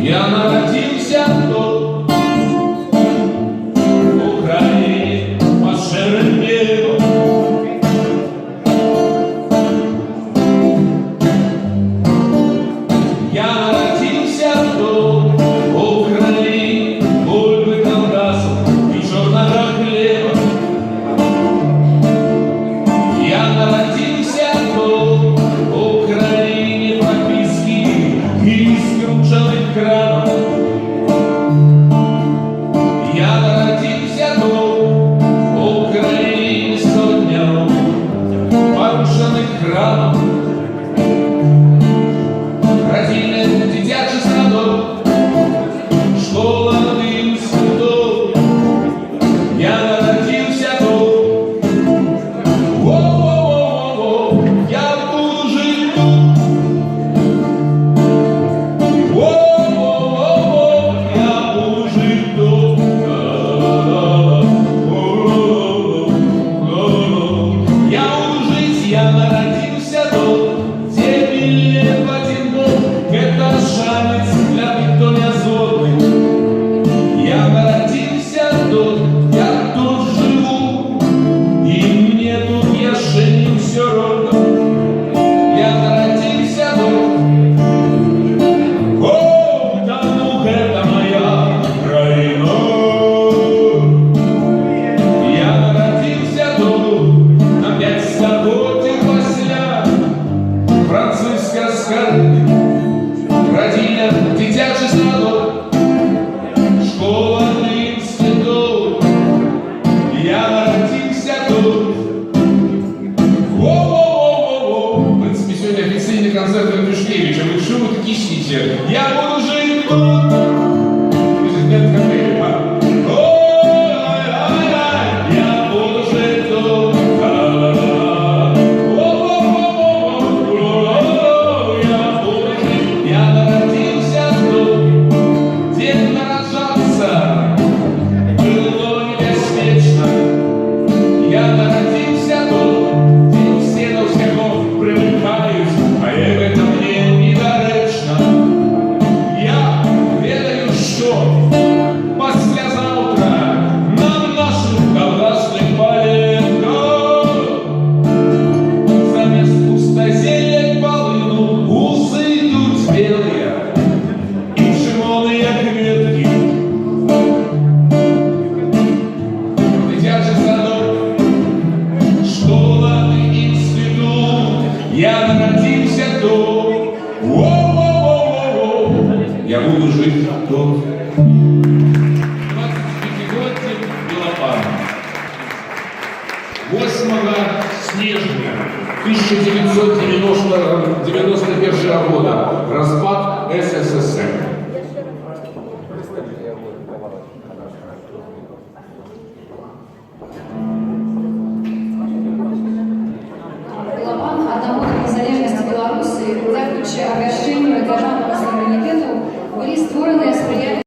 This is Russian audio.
Я народился тут, в Украине, под ширым небом. Я родился тут, в Украине, бульбы, колбасу и черного хлеба. Я народился тут, в Украине, прописки и скрученных кранов. Я родился тут, в Украине, сотня порушенных храмов. Родильный дитячий садок, школа институт. Я родился тут. Во-во-во-во-во, я буду жить тут. Во-во-во-во, я буду жить тут. Я буду жить, я народился тут. 9 лет в один год, это шанс для питоня злобный. Я родился тут, я тут живу, и мне тут я женю все равно. Я родился тут. О, да ну это моя Украина. Я родился тут, на 5 столетий после французской сказки. Родильный дитячий садок, школа, институт. Я родился тут. Во-во-во-во-во. В принципе, сегодня официальный концерт Тушкевича. Вы что вы такие сидите? Я буду жить тут. Президент Капель, а? Ой-ой-ой, я буду жить тут. Я буду жить. Я народился тут. Дед нарожаться было небеспечно. Я родился тут, где все до всего привыкают, а это мне недоречно. Я ведаю, что послезавтра на наших колбасных полях замест пустозелия полыну узыдут белые и шимоные ветки. Дитячий садок, школа и институт. Я родился тут. Во-во-во-во-во. Я буду жить тут. 25-летие Белопана. 8 снежня 1991 года. Распад СССР.